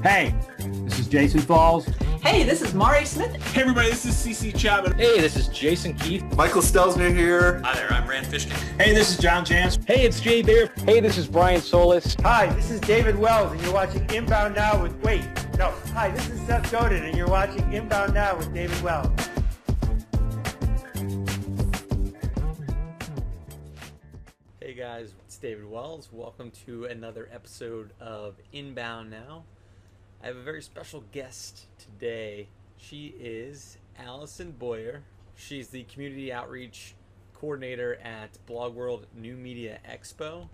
Hey, this is Jason Falls. Hey, this is Mari Smith. Hey everybody, this is CC Chapman. Hey, this is Jason Keith. Michael Stelzner here. Hi there, I'm Rand Fishkin. Hey, this is John Jantz. Hey, it's Jay Bear. Hey, this is Brian Solis. Hi, this is David Wells, and you're watching Inbound Now with, Hi, this is Seth Godin, and you're watching Inbound Now with David Wells. Hey guys, it's David Wells. Welcome to another episode of Inbound Now. I have a very special guest today. She is Allison Boyer. She's the Community Outreach Coordinator at BlogWorld New Media Expo,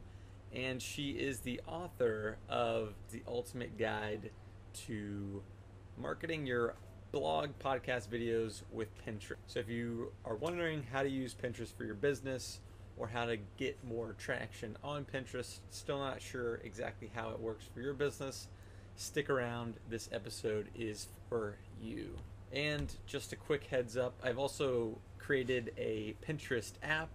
and she is the author of The Ultimate Guide to Marketing Your Blog, Podcast, Videos with Pinterest. So if you are wondering how to use Pinterest for your business or how to get more traction on Pinterest, still not sure exactly how it works for your business, stick around. This episode is for you. And just a quick heads up, I've also created a Pinterest app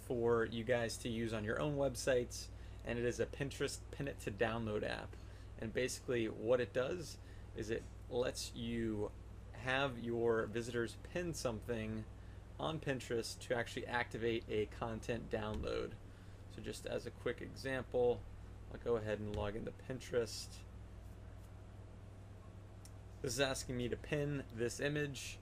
for you guys to use on your own websites, and it is a Pinterest Pin It to Download app. And basically what it does is it lets you have your visitors pin something on Pinterest to actually activate a content download. So just as a quick example, I'll go ahead and log into Pinterest. This is asking me to pin this image,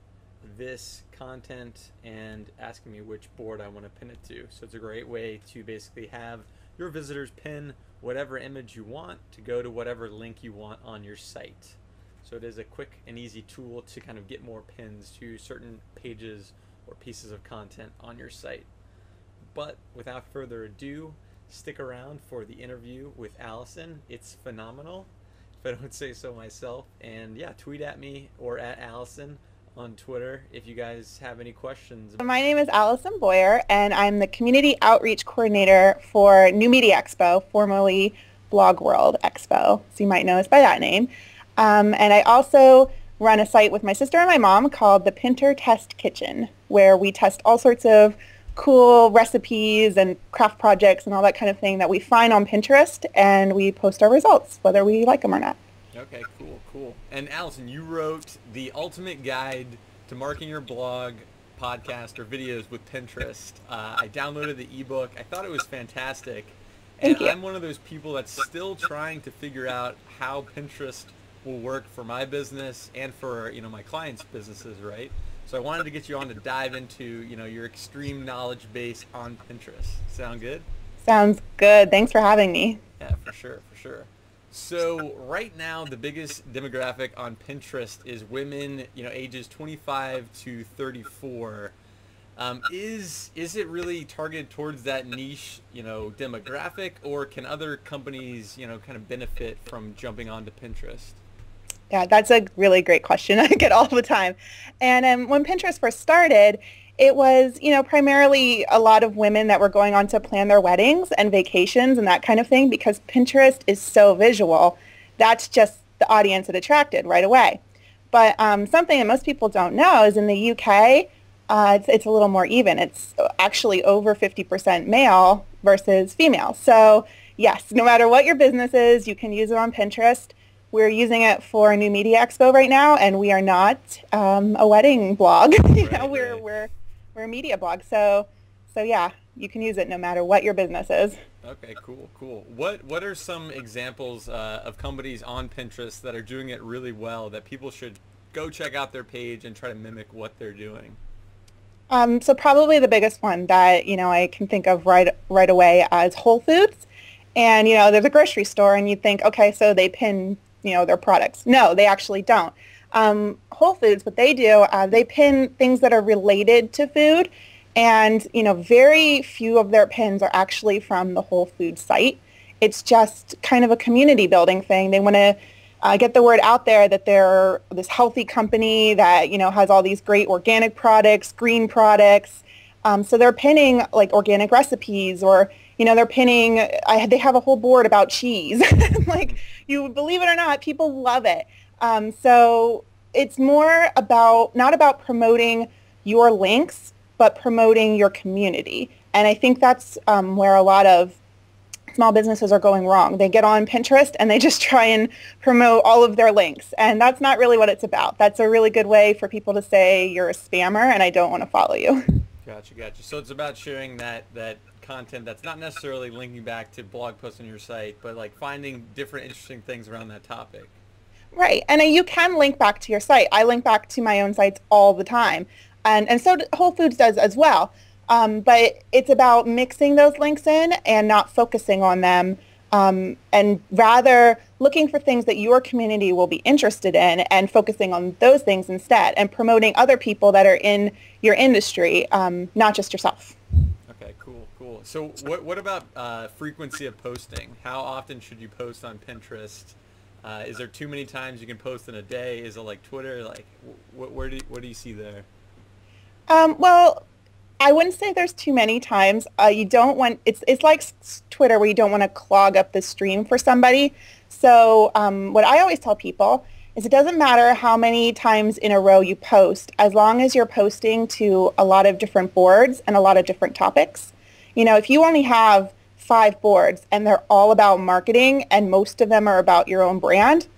this content, and asking me which board I want to pin it to. So it's a great way to basically have your visitors pin whatever image you want to go to whatever link you want on your site. So it is a quick and easy tool to kind of get more pins to certain pages or pieces of content on your site. But without further ado, stick around for the interview with Allison. It's phenomenal, if I don't say so myself. And yeah, tweet at me or at Allison on Twitter if you guys have any questions. My name is Allison Boyer, and I'm the Community Outreach Coordinator for New Media Expo, formerly BlogWorld Expo, so you might know us by that name. And I also run a site with my sister and my mom called the Pinter Test Kitchen, where we test all sorts of cool recipes and craft projects and all that kind of thing that we find on Pinterest, and we post our results, whether we like them or not. Okay, cool. And Allison, you wrote The Ultimate Guide to Marketing Your Blog, Podcast, or Videos with Pinterest. I downloaded the ebook. I thought it was fantastic. And I'm one of those people that's still trying to figure out how Pinterest will work for my business and for my clients' businesses, right? So I wanted to get you on to dive into your extreme knowledge base on Pinterest. Sound good? Sounds good. Thanks for having me. Yeah, for sure. So right now, the biggest demographic on Pinterest is women, ages 25 to 34. Is it really targeted towards that niche, demographic, or can other companies, kind of benefit from jumping onto Pinterest? Yeah, that's a really great question I get all the time. And when Pinterest first started, it was, primarily a lot of women that were going on to plan their weddings and vacations and that kind of thing, because Pinterest is so visual. That's just the audience it attracted right away. But something that most people don't know is in the UK, it's a little more even. It's actually over 50% male versus female. So yes, no matter what your business is, you can use it on Pinterest. We're using it for New Media Expo right now, and we are not a wedding blog. We're a media blog. So yeah, you can use it no matter what your business is. Okay, cool. What are some examples of companies on Pinterest that are doing it really well that people should go check out their page and try to mimic what they're doing? So probably the biggest one that I can think of right away is Whole Foods. And there's a grocery store, and you think, okay, so they pin their products. No, they actually don't. Whole Foods, what they do, they pin things that are related to food, and very few of their pins are actually from the Whole Foods site. It's just kind of a community building thing. They want to get the word out there that they're this healthy company that has all these great organic products, green products. So they're pinning like organic recipes, or they're pinning. They have a whole board about cheese. Like, you believe it or not, people love it. So it's more about not about promoting your links, but promoting your community. And I think that's where a lot of small businesses are going wrong. They get on Pinterest and they just try and promote all of their links. And that's not really what it's about. That's a really good way for people to say you're a spammer and I don't want to follow you. Gotcha. So it's about sharing that content that's not necessarily linking back to blog posts on your site, but like finding different interesting things around that topic. Right. And you can link back to your site. I link back to my own sites all the time. And so Whole Foods does as well. But it's about mixing those links in and not focusing on them, and rather looking for things that your community will be interested in and focusing on those things instead and promoting other people that are in your industry, not just yourself. Okay, cool. So what about frequency of posting? How often should you post on Pinterest? Is there too many times you can post in a day? Is it like Twitter? Like, what do you see there? Well, I wouldn't say there's too many times. You don't want, it's like Twitter where you don't want to clog up the stream for somebody. So what I always tell people is it doesn't matter how many times in a row you post, as long as you're posting to a lot of different boards and a lot of different topics. You know, if you only have 5 boards and they're all about marketing and most of them are about your own brand,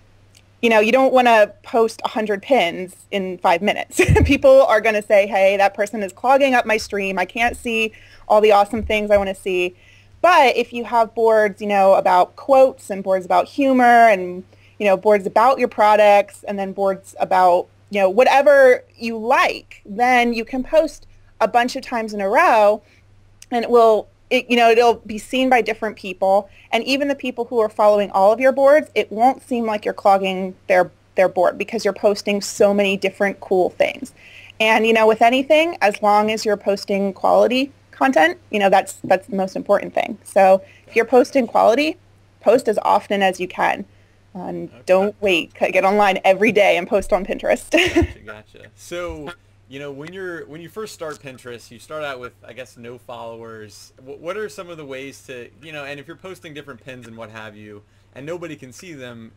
you know, you don't want to post 100 pins in 5 minutes. People are going to say, hey, that person is clogging up my stream. I can't see all the awesome things I want to see. But if you have boards, you know, about quotes and boards about humor and, you know, boards about your products and then boards about, you know, whatever you like, then you can post a bunch of times in a row and it'll be seen by different people. And even the people who are following all of your boards, it won't seem like you're clogging their board because you're posting so many different cool things. And, you know, with anything, as long as you're posting quality content, you know, that's the most important thing. So if you're posting quality, post as often as you can. And don't wait. Get online every day and post on Pinterest. Gotcha. So, you know, when you first start Pinterest, you start out with, I guess, no followers. What are some of the ways to, you know, and if you're posting different pins and what have you, and nobody can see them,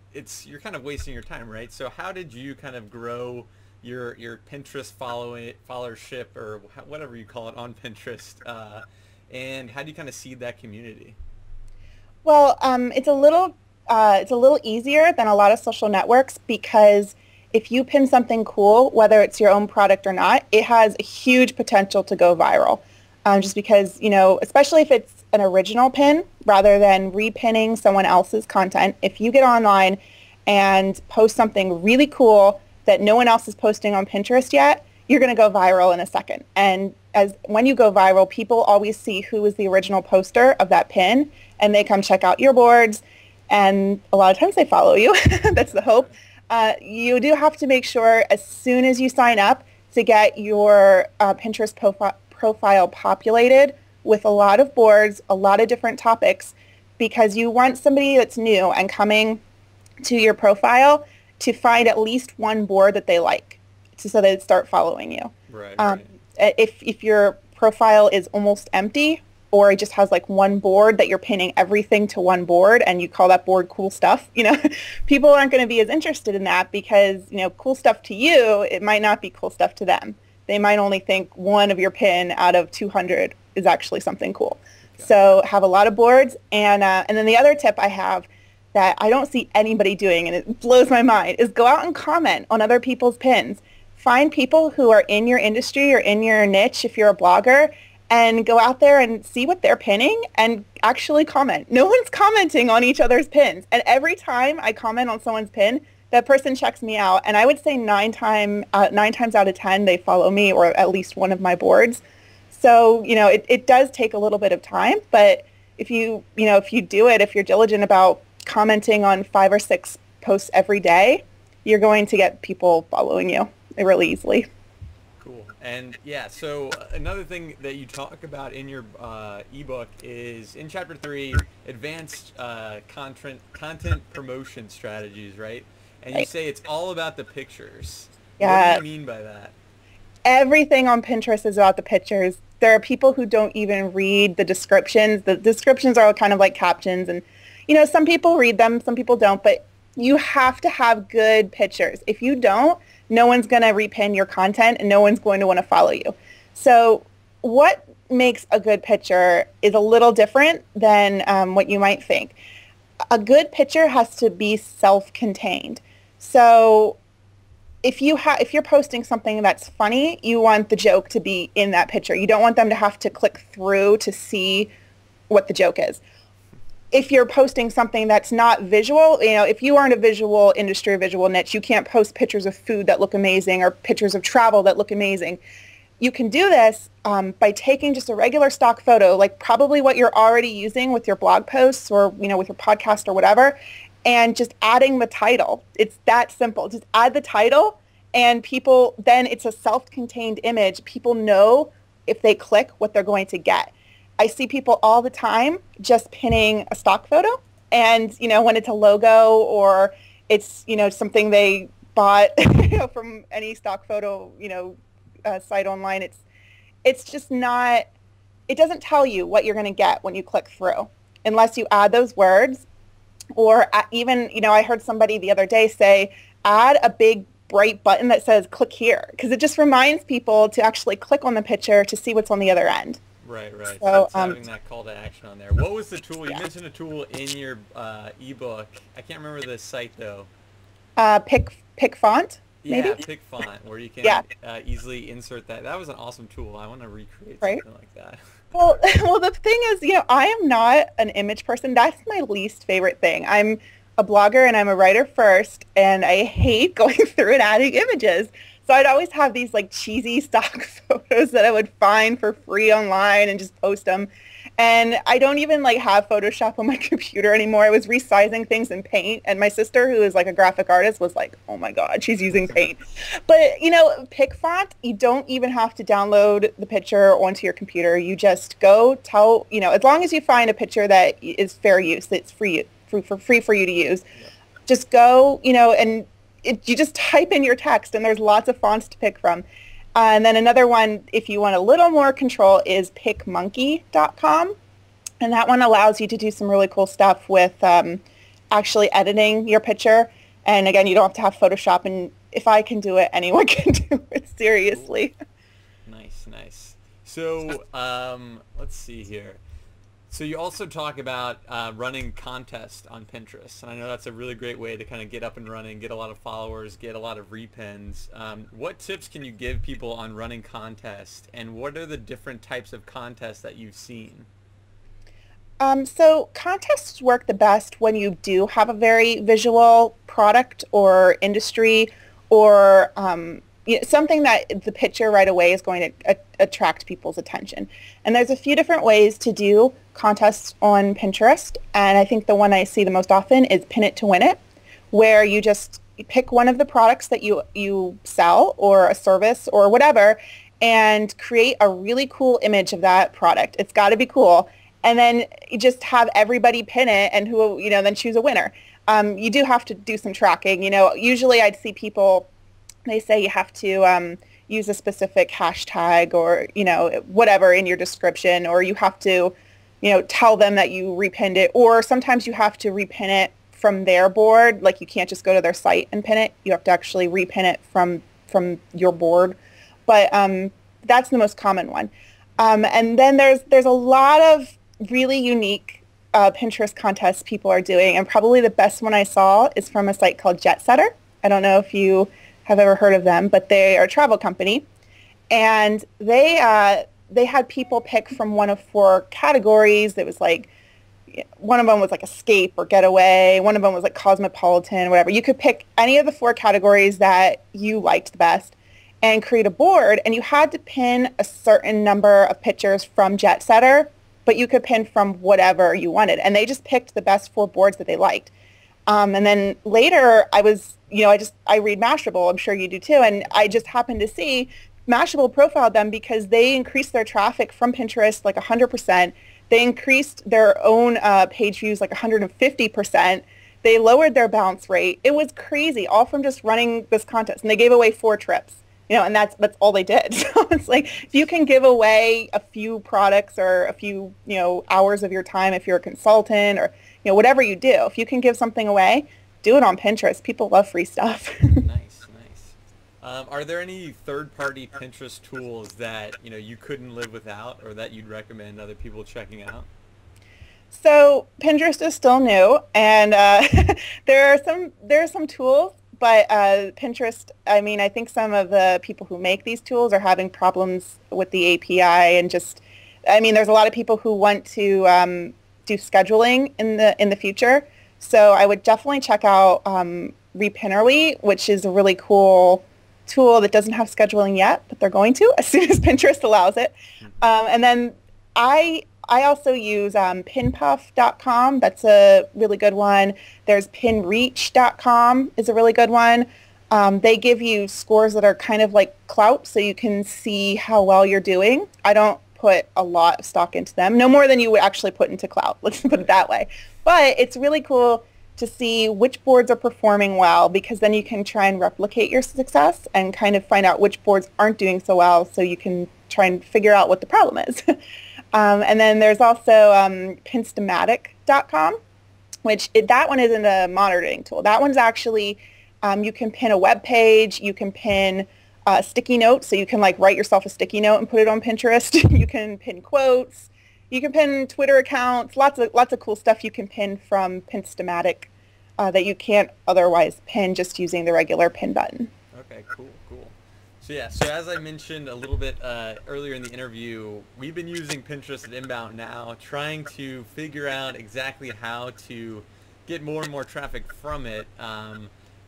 you're kind of wasting your time, right? So how did you kind of grow your Pinterest followership or whatever you call it on Pinterest, and how do you kind of seed that community? Well, it's a little easier than a lot of social networks because if you pin something cool, whether it's your own product or not, it has a huge potential to go viral. Just because, you know, especially if it's an original pin rather than repinning someone else's content. If you get online and post something really cool that no one else is posting on Pinterest yet, you're going to go viral in a second. And when you go viral, people always see who is the original poster of that pin, and they come check out your boards. And a lot of times they follow you. That's the hope. You do have to make sure as soon as you sign up to get your Pinterest profile populated with a lot of boards, a lot of different topics, because you want somebody that's new and coming to your profile to find at least one board that they like so they start following you. Right. If your profile is almost empty, or it just has like one board that you're pinning everything to one board and you call that board cool stuff, you know, people aren't going to be as interested in that because, you know, cool stuff to you, it might not be cool stuff to them. They might only think one of your pin out of 200 is actually something cool. Okay. So have a lot of boards. And then the other tip I have that I don't see anybody doing, and it blows my mind, is go out and comment on other people's pins. Find people who are in your industry or in your niche if you're a blogger, and go out there and see what they're pinning and actually comment. No one's commenting on each other's pins. And every time I comment on someone's pin, that person checks me out. And I would say 9 times out of 10, they follow me or at least one of my boards. So, you know, it does take a little bit of time. But if you do it, if you're diligent about commenting on 5 or 6 posts every day, you're going to get people following you really easily. Cool. And yeah, so another thing that you talk about in your ebook is in chapter 3, advanced content promotion strategies, right? And you say it's all about the pictures. Yeah. What do you mean by that? Everything on Pinterest is about the pictures. There are people who don't even read the descriptions. The descriptions are kind of like captions, and you know, some people read them, some people don't, but you have to have good pictures. If you don't, no one's going to repin your content and no one's going to want to follow you. So what makes a good picture is a little different than what you might think. A good picture has to be self-contained. So if you're posting something that's funny, you want the joke to be in that picture. You don't want them to have to click through to see what the joke is. If you're posting something that's not visual, if you aren't a visual industry or visual niche, you can't post pictures of food that look amazing or pictures of travel that look amazing. You can do this by taking just a regular stock photo, like probably what you're already using with your blog posts or, with your podcast or whatever, and just adding the title. It's that simple. Just add the title, and then it's a self-contained image. People know if they click what they're going to get. I see people all the time just pinning a stock photo, and, when it's a logo or it's, something they bought, from any stock photo, site online, it's just not, it doesn't tell you what you're going to get when you click through unless you add those words. Or even, I heard somebody the other day say, add a big bright button that says click here, because it just reminds people to actually click on the picture to see what's on the other end. Right. So it's having that call to action on there. What was the tool? You mentioned a tool in your ebook. I can't remember the site though. Pick font. Yeah, maybe? Pick font, where you can easily insert that. That was an awesome tool. I want to recreate something like that. Well, the thing is, I am not an image person. That's my least favorite thing. I'm a blogger and I'm a writer first, and I hate going through and adding images. So I'd always have these like cheesy stock photos that I would find for free online and just post them. And I don't even have Photoshop on my computer anymore. I was resizing things in Paint, and my sister, who is like a graphic artist, was like, oh my God, she's using Paint. But, Pick font, you don't even have to download the picture onto your computer. You just go tell, as long as you find a picture that is fair use, that's free for you to use, just go, and you just type in your text, and there's lots of fonts to pick from. And then another one, if you want a little more control, is pickmonkey.com. And that one allows you to do some really cool stuff with actually editing your picture. And again, you don't have to have Photoshop. And if I can do it, anyone can do it, seriously. Nice. So let's see here. So you also talk about running contests on Pinterest, and I know that's a really great way to kind of get up and running, get a lot of followers, get a lot of repins. What tips can you give people on running contests, and what are the different types of contests that you've seen? So contests work the best when you do have a very visual product or industry or something that the picture right away is going to attract people's attention. And there's a few different ways to do contests on Pinterest, and I think the one I see the most often is Pin It to Win It, where you just pick one of the products that you sell or a service or whatever and create a really cool image of that product. It's got to be cool. And then you just have everybody pin it, and who, then choose a winner. You do have to do some tracking. Usually I'd see people, they say you have to use a specific hashtag or, whatever in your description, or you have to, tell them that you repinned it, or sometimes you have to repin it from their board. Like, you can't just go to their site and pin it. You have to actually repin it from your board. But that's the most common one. And then there's a lot of really unique Pinterest contests people are doing, and probably the best one I saw is from a site called Jet Setter. I don't know if you have ever heard of them, but they are a travel company, and they had people pick from one of 4 categories. It was like, one of them was like escape or getaway. One of them was like cosmopolitan, whatever. You could pick any of the 4 categories that you liked the best and create a board, and you had to pin a certain number of pictures from Jet Setter, but you could pin from whatever you wanted. And they just picked the best 4 boards that they liked. And then later I read Mashable, I'm sure you do too, and I just happened to see Mashable profiled them because they increased their traffic from Pinterest like 100%. They increased their own page views like 150%. They lowered their bounce rate. It was crazy, all from just running this contest. And they gave away 4 trips, and that's all they did. So it's like, if you can give away a few products or a few, hours of your time, if you're a consultant or, whatever you do, if you can give something away, do it on Pinterest. People love free stuff. Nice. Are there any third-party Pinterest tools that you couldn't live without, or that you'd recommend other people checking out? So Pinterest is still new, and there are some tools, but Pinterest. I mean, I think some of the people who make these tools are having problems with the API, and just, I mean, there's a lot of people who want to do scheduling in the future. So I would definitely check out Repinnerly, which is a really cool tool that doesn't have scheduling yet, but they're going to as soon as Pinterest allows it. And then I also use pinpuff.com. That's a really good one. There's pinreach.com is a really good one. They give you scores that are kind of like Clout, so you can see how well you're doing. I don't put a lot of stock into them, no more than you would actually put into Clout. Let's put it that way. But it's really cool to see which boards are performing well, because then you can try and replicate your success and kind of find out which boards aren't doing so well, so you can try and figure out what the problem is. And then there's also pinstamatic.com, that one isn't a monitoring tool. That one's actually, you can pin a web page, you can pin sticky notes, so you can like write yourself a sticky note and put it on Pinterest. You can pin quotes, you can pin Twitter accounts, lots of cool stuff you can pin from Pinstamatic that you can't otherwise pin just using the regular pin button. Okay, cool. So yeah, so as I mentioned a little bit earlier in the interview, we've been using Pinterest at Inbound Now, trying to figure out exactly how to get more and more traffic from it.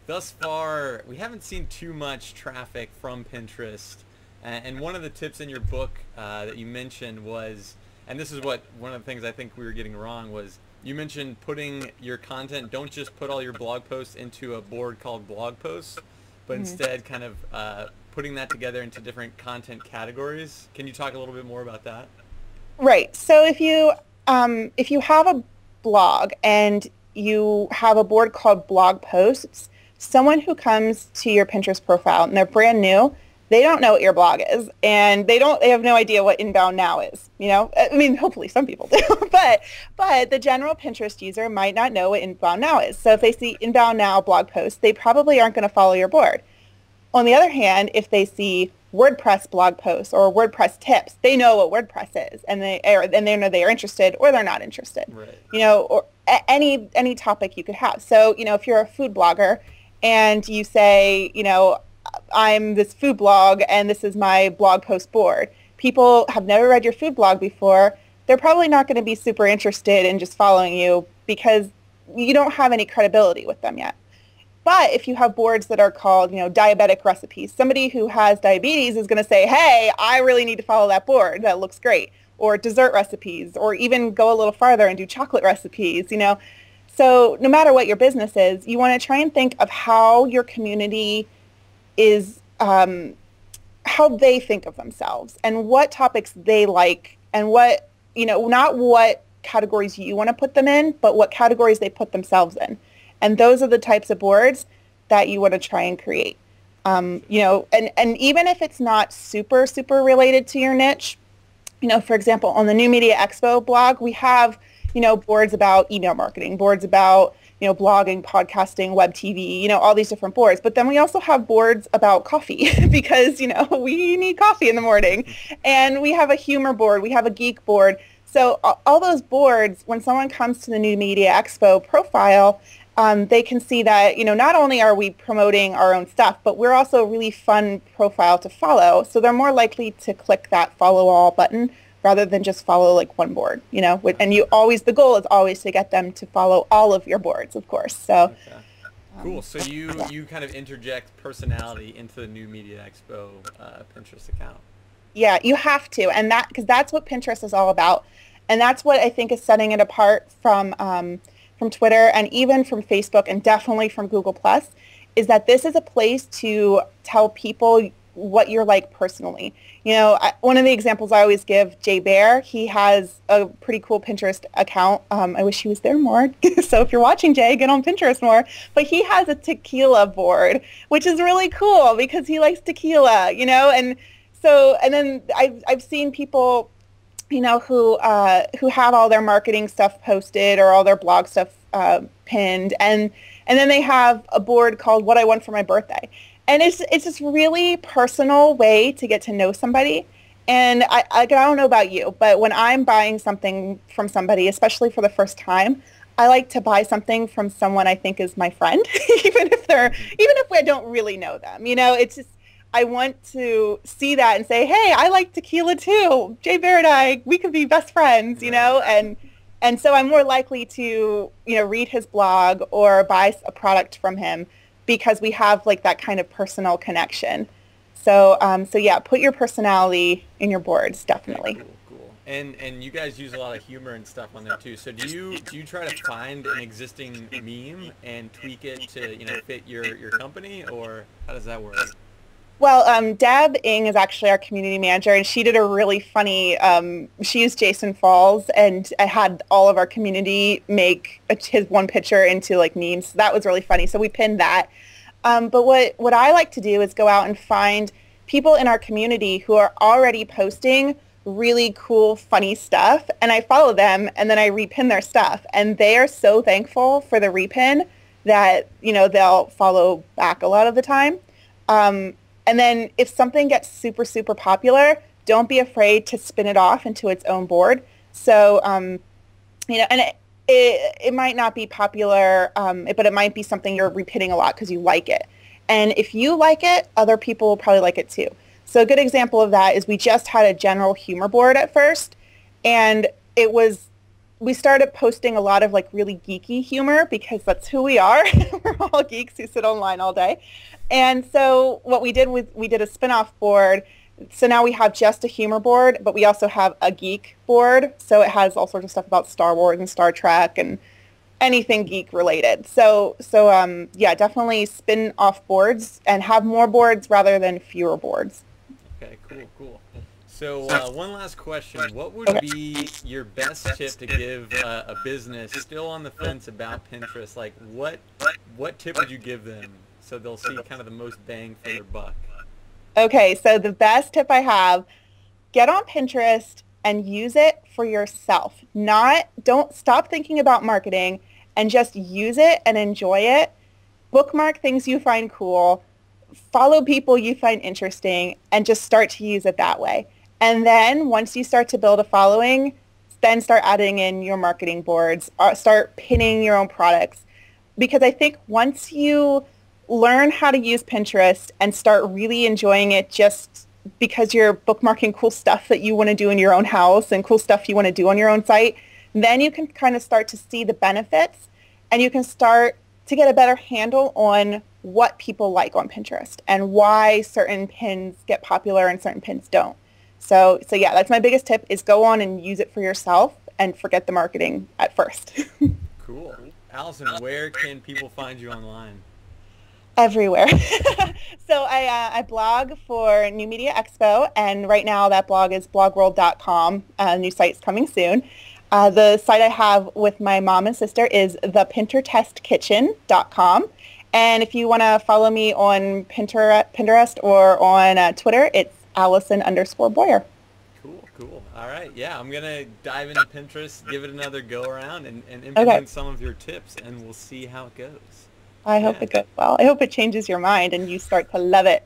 Thus far, we haven't seen too much traffic from Pinterest. And one of the tips in your book that you mentioned was, and this is what one of the things I think we were getting wrong was, you mentioned putting your content, don't just put all your blog posts into a board called blog posts, but instead kind of putting that together into different content categories. Can you talk a little bit more about that? Right. So if you have a blog and you have a board called blog posts, someone who comes to your Pinterest profile and they're brand new, they don't know what your blog is, and they have no idea what Inbound Now is. I mean, hopefully some people do, but the general Pinterest user might not know what Inbound Now is. So if they see Inbound Now blog posts, they probably aren't going to follow your board. On the other hand, if they see WordPress blog posts or WordPress tips, they know what WordPress is, and they know they are interested or they're not interested. Right. Or any topic you could have. So if you're a food blogger and you say, I'm this food blog and this is my blog post board, people have never read your food blog before. They're probably not going to be super interested in just following you because you don't have any credibility with them yet. But if you have boards that are called, diabetic recipes, somebody who has diabetes is going to say, hey, I really need to follow that board. That looks great. Or dessert recipes, or even go a little farther and do chocolate recipes, So no matter what your business is, you want to try and think of how your community is, how they think of themselves and what topics they like and what, not what categories you want to put them in, but what categories they put themselves in. And those are the types of boards that you want to try and create. And even if it's not super, super related to your niche, for example, on the New Media Expo blog, we have, boards about email marketing, boards about, blogging, podcasting, web TV, all these different boards. But then we also have boards about coffee because, we need coffee in the morning. And we have a humor board. We have a geek board. So all those boards, when someone comes to the New Media Expo profile, they can see that, not only are we promoting our own stuff, but we're also a really fun profile to follow. So they're more likely to click that follow all button rather than just follow like one board, and the goal is always to get them to follow all of your boards, of course. So okay. Cool. So you kind of interject personality into the New Media Expo Pinterest account. Yeah, you have to, and because that's what Pinterest is all about, and that's what I think is setting it apart from Twitter and even from Facebook and definitely from Google Plus, is that this is a place to tell people what you're like personally. One of the examples I always give, Jay Bear, he has a pretty cool Pinterest account. I wish he was there more. So if you're watching, Jay, get on Pinterest more. But he has a tequila board, which is really cool because he likes tequila, and then I've seen people, who have all their marketing stuff posted or all their blog stuff pinned, and then they have a board called What I Want for My Birthday. And it's this really personal way to get to know somebody. And I don't know about you, but when I'm buying something from somebody, especially for the first time, I like to buy something from someone I think is my friend, even if I don't really know them. It's just, I want to see that and say, hey, I like tequila too. Jay Barrett, we could be best friends, and so I'm more likely to, read his blog or buy a product from him because we have like that kind of personal connection. So yeah, put your personality in your boards, definitely. Cool. And you guys use a lot of humor and stuff on there too. So do you try to find an existing meme and tweak it to fit your company, or how does that work? Well, Deb Ing is actually our community manager, and she did a really funny, she used Jason Falls and had all of our community make his one picture into like memes. So that was really funny. So we pinned that. But what I like to do is go out and find people in our community who are already posting really cool, funny stuff, and I follow them, and then I repin their stuff. And they are so thankful for the repin that, they'll follow back a lot of the time. And then if something gets super, super popular, don't be afraid to spin it off into its own board. So, and it might not be popular, but it might be something you're repeating a lot because you like it. And if you like it, other people will probably like it too. So a good example of that is we just had a general humor board at first, and we started posting a lot of like really geeky humor because that's who we are. We're all geeks who sit online all day. And so what we did was we did a spin-off board. So now we have just a humor board, but we also have a geek board. So it has all sorts of stuff about Star Wars and Star Trek and anything geek related. So yeah, definitely spin off boards and have more boards rather than fewer boards. Okay, cool. So one last question. What would be your best tip to give a business still on the fence about Pinterest? Like what tip would you give them so they'll see kind of the most bang for their buck? Okay, so the best tip I have, get on Pinterest and use it for yourself. Don't stop thinking about marketing and just use it and enjoy it. Bookmark things you find cool, follow people you find interesting, and just start to use it that way. And then once you start to build a following, then start adding in your marketing boards, start pinning your own products. Because I think once you learn how to use Pinterest and start really enjoying it just because you're bookmarking cool stuff that you want to do in your own house and cool stuff you want to do on your own site, then you can kind of start to see the benefits, and you can start to get a better handle on what people like on Pinterest and why certain pins get popular and certain pins don't. So yeah, that's my biggest tip, is go on and use it for yourself and forget the marketing at first. Cool. Allison, where can people find you online? Everywhere. So I blog for New Media Expo, and right now that blog is blogworld.com. New site's coming soon. The site I have with my mom and sister is thepintertestkitchen.com. And if you want to follow me on Pinterest or on Twitter, it's Allison_Boyer. Cool. All right. Yeah, I'm going to dive into Pinterest, give it another go around, and implement some of your tips, and we'll see how it goes. I hope it goes well. I hope it changes your mind and you start to love it.